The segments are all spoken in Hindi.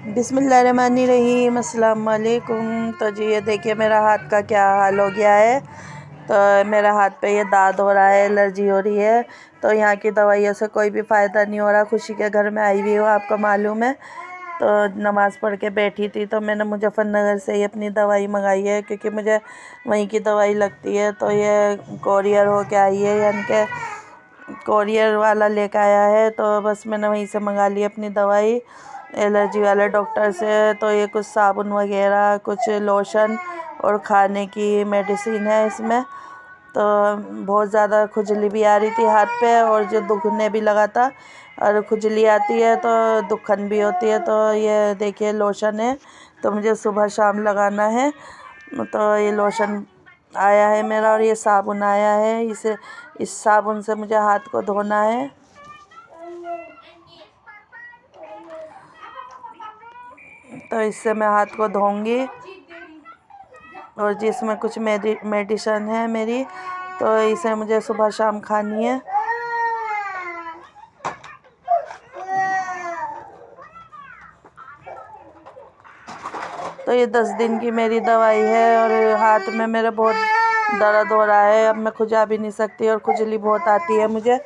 बिस्मिल्लाहिर्रहमानिर्रहीम, अस्सलाम वालेकुम। तो जी ये देखिए मेरा हाथ का क्या हाल हो गया है। तो मेरा हाथ पे ये दाद हो रहा है, एलर्जी हो रही है। तो यहाँ की दवाइयों से कोई भी फ़ायदा नहीं हो रहा। खुशी के घर में आई हुई हो, आपको मालूम है। तो नमाज़ पढ़ के बैठी थी तो मैंने मुजफ्फरनगर से ही अपनी दवाई मंगाई है, क्योंकि मुझे वहीं की दवाई लगती है। तो ये कोरियर हो के आई है, यानी कि कोरियर वाला लेके आया है। तो बस मैंने वहीं से मंगा ली अपनी दवाई एलर्जी वाले डॉक्टर से। तो ये कुछ साबुन वगैरह, कुछ लोशन और खाने की मेडिसिन है इसमें। तो बहुत ज़्यादा खुजली भी आ रही थी हाथ पे, और जो दुखने भी लगा था। और खुजली आती है तो दुखन भी होती है। तो ये देखिए लोशन है, तो मुझे सुबह शाम लगाना है। तो ये लोशन आया है मेरा, और ये साबुन आया है। इस साबुन से मुझे हाथ को धोना है। तो इससे मैं हाथ को धोऊंगी। और जिसमें कुछ मेडिसिन है मेरी, तो इसे मुझे सुबह शाम खानी है। तो ये 10 दिन की मेरी दवाई है, और हाथ में मेरे बहुत दर्द हो रहा है। अब मैं खुजा भी नहीं सकती, और खुजली बहुत आती है मुझे।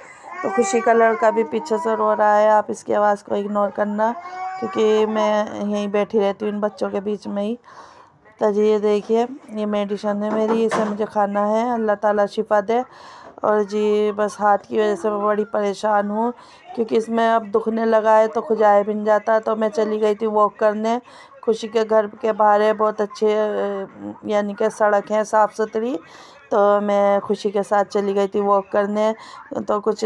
तो खुशी का लड़का भी पीछे से रो रहा है, आप इसकी आवाज़ को इग्नोर करना, क्योंकि मैं यहीं बैठी रहती हूँ इन बच्चों के बीच में ही। तो जी ये देखिए ये मेडिसिन है मेरी, इसे मुझे खाना है। अल्लाह ताला शिफा दे। और जी बस हाथ की वजह से मैं बड़ी परेशान हूँ, क्योंकि इसमें अब दुखने लगा है तो खुजाए भी नहीं जाता। तो मैं चली गई थी वॉक करने। खुशी के घर के बाहर है बहुत अच्छे, यानी कि सड़क है साफ़ सुथरी। तो मैं खुशी के साथ चली गई थी वॉक करने। तो कुछ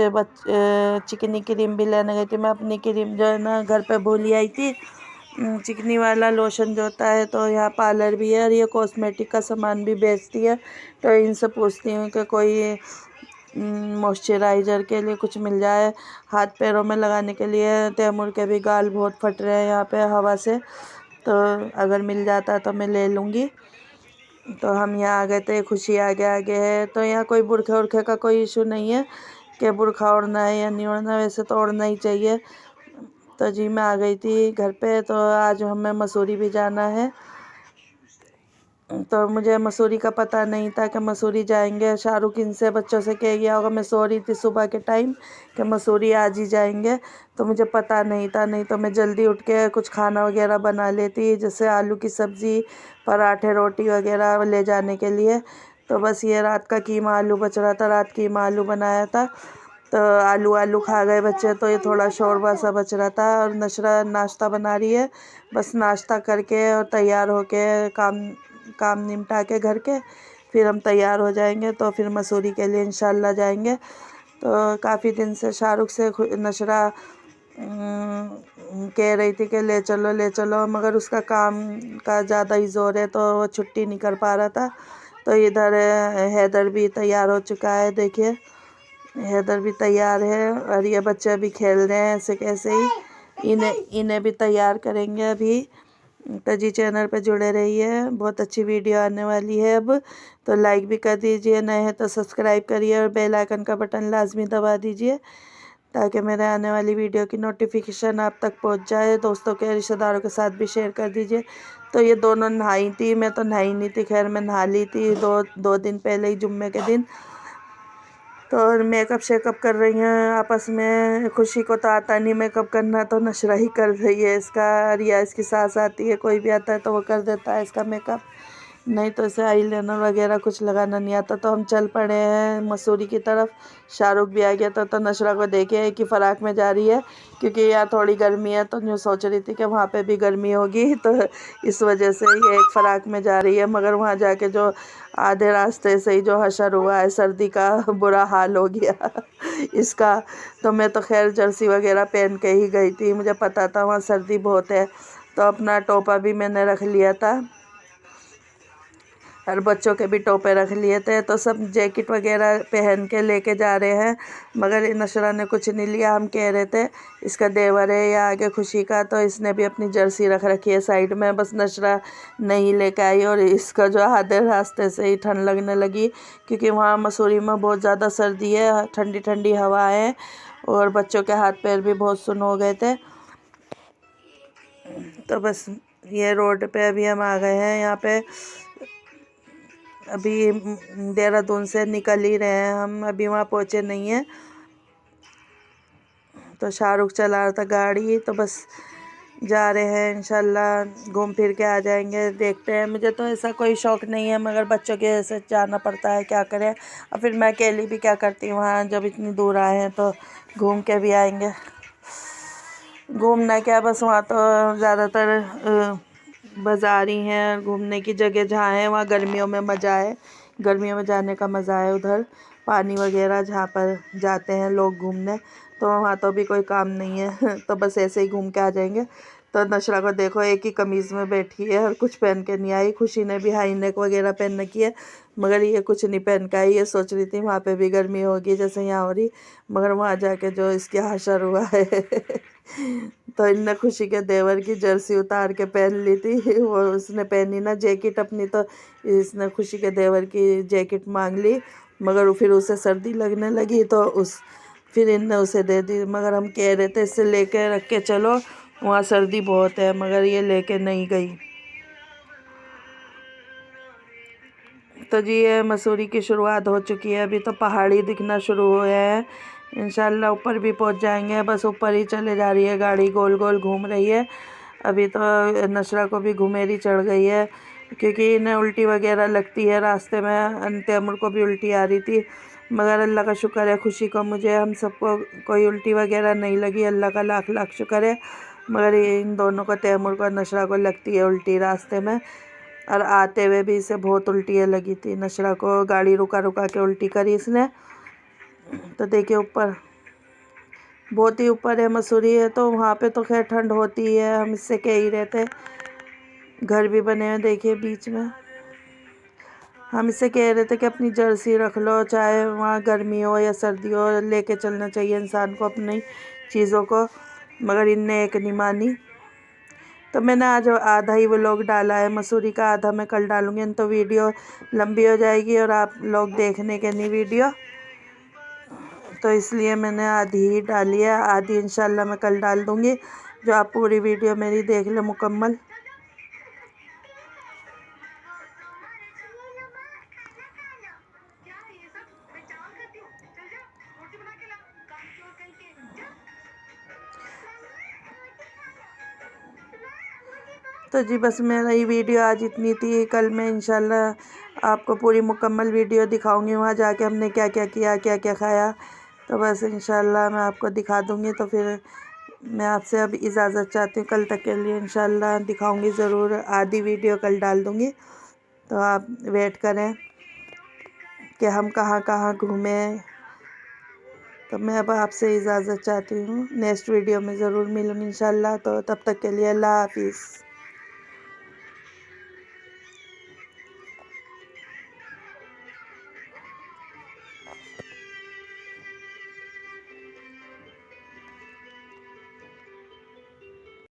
चिकनी क्रीम भी लेने गई थी। मैं अपनी क्रीम जो है ना घर पे भूली आई थी, चिकनी वाला लोशन जो होता है। तो यहाँ पार्लर भी है, और ये कॉस्मेटिक का सामान भी बेचती है। तो इनसे पूछती हूँ कि कोई मॉइस्चराइज़र के लिए कुछ मिल जाए, हाथ पैरों में लगाने के लिए। तैमूर के भी गाल बहुत फट रहे हैं यहाँ पे हवा से। तो अगर मिल जाता तो मैं ले लूँगी। तो हम यहाँ आ गए थे, खुशी आगे आगे है। तो यहाँ कोई बुरखे उरखे का कोई इशू नहीं है कि बुरखा ओढ़ना है या नहीं ओढ़ना, वैसे तो ओढ़ना ही चाहिए। तो जी मैं आ गई थी घर पे। तो आज हमें मसूरी भी जाना है। तो मुझे मसूरी का पता नहीं था कि मसूरी जाएंगे। शाहरुख इनसे बच्चों से कह गया होगा, मैं सो रही थी सुबह के टाइम, कि मसूरी आज ही जाएंगे। तो मुझे पता नहीं था, नहीं तो मैं जल्दी उठ के कुछ खाना वगैरह बना लेती, जैसे आलू की सब्ज़ी, पराठे, रोटी वगैरह ले जाने के लिए। तो बस ये रात का कीमा आलू बच रहा था, रात कीमा आलू बनाया था। तो आलू आलू खा गए बच्चे, तो ये थोड़ा शोरबा सा बच रहा था। और नशरा नाश्ता बना रही है। बस नाश्ता करके और तैयार होके काम निपटा के घर के, फिर हम तैयार हो जाएंगे। तो फिर मसूरी के लिए इंशाल्लाह जाएंगे। तो काफ़ी दिन से शाहरुख से नशरा कह रही थी कि ले चलो, मगर उसका काम का ज़्यादा ही ज़ोर है, तो वो छुट्टी नहीं कर पा रहा था। तो इधर हैदर भी तैयार हो चुका है, देखिए हैदर भी तैयार है। और ये बच्चे भी खेल रहे हैं ऐसे कैसे ही। इन्हें भी तैयार करेंगे अभी। तो जी चैनल पे जुड़े रहिए, बहुत अच्छी वीडियो आने वाली है अब। तो लाइक भी कर दीजिए, नए हैं तो सब्सक्राइब करिए, और बेल आइकन का बटन लाजमी दबा दीजिए, ताकि मेरे आने वाली वीडियो की नोटिफिकेशन आप तक पहुंच जाए। दोस्तों के रिश्तेदारों के साथ भी शेयर कर दीजिए। तो ये दोनों नहाई थी, मैं तो नहाई नहीं थी। खैर मैं नहा ली थी दो दिन पहले ही, जुम्मे के दिन। तो मेकअप शेकअप कर रही हैं आपस में। खुशी को तो आता नहीं मेकअप करना, तो नशरा ही कर रही है इसका। रिया इसकी सास आती है, कोई भी आता है तो वो कर देता है इसका मेकअप। नहीं तो इसे आईलाइनर वगैरह कुछ लगाना नहीं आता। तो हम चल पड़े हैं मसूरी की तरफ। शाहरुख भी आ गया था, तो नशरा को देखे एक ही फ़राक में जा रही है, क्योंकि यहाँ थोड़ी गर्मी है। तो यूँ सोच रही थी कि वहाँ पे भी गर्मी होगी, तो इस वजह से ये एक फ़राक में जा रही है। मगर वहाँ जाके जो आधे रास्ते से ही जो हशर हुआ है, सर्दी का बुरा हाल हो गया इसका। तो मैं तो खैर जर्सी वगैरह पहन के ही गई थी, मुझे पता था वहाँ सर्दी बहुत है। तो अपना टोपा भी मैंने रख लिया था, और बच्चों के भी टोपे रख लिए थे। तो सब जैकेट वगैरह पहन के लेके जा रहे हैं, मगर नशरा ने कुछ नहीं लिया। हम कह रहे थे इसका देवर है या आगे खुशी का, तो इसने भी अपनी जर्सी रख रखी है साइड में। बस नशरा नहीं लेके आई, और इसका जो आधे रास्ते से ही ठंड लगने लगी, क्योंकि वहाँ मसूरी में बहुत ज़्यादा सर्दी है, ठंडी ठंडी हवा है। और बच्चों के हाथ पैर भी बहुत सुन्न हो गए थे। तो बस ये रोड पे अभी हम आ गए हैं। यहाँ पे अभी देहरादून से निकल ही रहे हैं हम, अभी वहाँ पहुँचे नहीं हैं। तो शाहरुख चला रहा था गाड़ी, तो बस जा रहे हैं। इंशाल्लाह घूम फिर के आ जाएंगे, देखते हैं। मुझे तो ऐसा कोई शौक़ नहीं है, मगर बच्चों के वजह से जाना पड़ता है, क्या करें। और फिर मैं अकेली भी क्या करती हूँ वहाँ, जब इतनी दूर आए हैं तो घूम के भी आएंगे। घूमना क्या, बस वहाँ तो ज़्यादातर बाज़ार ही हैं, घूमने की जगह जहाँ है वहाँ गर्मियों में मज़ा है। गर्मियों में जाने का मज़ा है उधर, पानी वगैरह जहाँ पर जाते हैं लोग घूमने। तो वहाँ तो भी कोई काम नहीं है तो बस ऐसे ही घूम के आ जाएंगे। तो नशरा को देखो, एक ही कमीज़ में बैठी है और कुछ पहन के नहीं आई। खुशी ने भी हाई नेक वगैरह पहन रखी है, मगर ये कुछ नहीं पहन के आई। ये सोच रही थी वहाँ पे भी गर्मी होगी जैसे यहाँ हो रही, मगर वहाँ जाके जो इसकी हाशर हुआ है तो इनने खुशी के देवर की जर्सी उतार के पहन ली थी। वो उसने पहनी ना जैकेट अपनी, तो इसने खुशी के देवर की जैकेट मांग ली, मगर फिर उसे सर्दी लगने लगी तो फिर इनने उसे दे दी। मगर हम कह रहे थे इसे लेके रख के चलो, वहाँ सर्दी बहुत है, मगर ये लेके नहीं गई। तो जी ये मसूरी की शुरुआत हो चुकी है, अभी तो पहाड़ी दिखना शुरू हुए हैं। इंशाल्लाह ऊपर भी पहुंच जाएंगे, बस ऊपर ही चले जा रही है गाड़ी, गोल गोल घूम रही है। अभी तो नशरा को भी घुमेरी चढ़ गई है, क्योंकि इन्हें उल्टी वगैरह लगती है रास्ते में। तैमूर को भी उल्टी आ रही थी, मगर अल्लाह का शुक्र है, खुशी को, मुझे, हम सबको कोई उल्टी वगैरह नहीं लगी, अल्लाह का लाख लाख शुक्र है। मगर इन दोनों को, तैमूर को, नशरा को लगती है उल्टी रास्ते में। और आते हुए भी इसे बहुत उल्टियाँ लगी थी। नशरा को गाड़ी रुका रुका के उल्टी करी इसने। तो देखिए ऊपर, बहुत ही ऊपर है मसूरी है, तो वहाँ पे तो खैर ठंड होती है, हम इससे कह ही रहे थे। घर भी बने हैं देखिए बीच में। हम इससे कह रहे थे कि अपनी जर्सी रख लो, चाहे वहाँ गर्मी हो या सर्दी हो, लेके चलना चाहिए इंसान को अपनी चीज़ों को, मगर इनने एक नहीं मानी। तो मैंने आज आधा ही व्लॉग डाला है मसूरी का, आधा मैं कल डालूँगी, तो वीडियो लंबी हो जाएगी और आप लोग देखने के नहीं वीडियो, तो इसलिए मैंने आधी ही डाली है। आधी इंशाल्लाह मैं कल डाल दूँगी, जो आप पूरी वीडियो मेरी देख लें मुकम्मल। तो जी बस मेरा ये वीडियो आज इतनी थी। कल मैं इंशाल्लाह आपको पूरी मुकम्मल वीडियो दिखाऊंगी, वहाँ जाके हमने क्या क्या किया, क्या क्या खाया। तो बस इंशाल्लाह मैं आपको दिखा दूँगी। तो फिर मैं आपसे अब इजाज़त चाहती हूँ, कल तक के लिए इंशाल्लाह दिखाऊंगी ज़रूर, आधी वीडियो कल डाल दूँगी। तो आप वेट करें कि हम कहाँ कहाँ घूमें। तो मैं अब आपसे इजाज़त चाहती हूँ, नेक्स्ट वीडियो में ज़रूर मिलूँगी इंशाल्लाह। तो तब तक के लिए अल्लाह हाफिज़।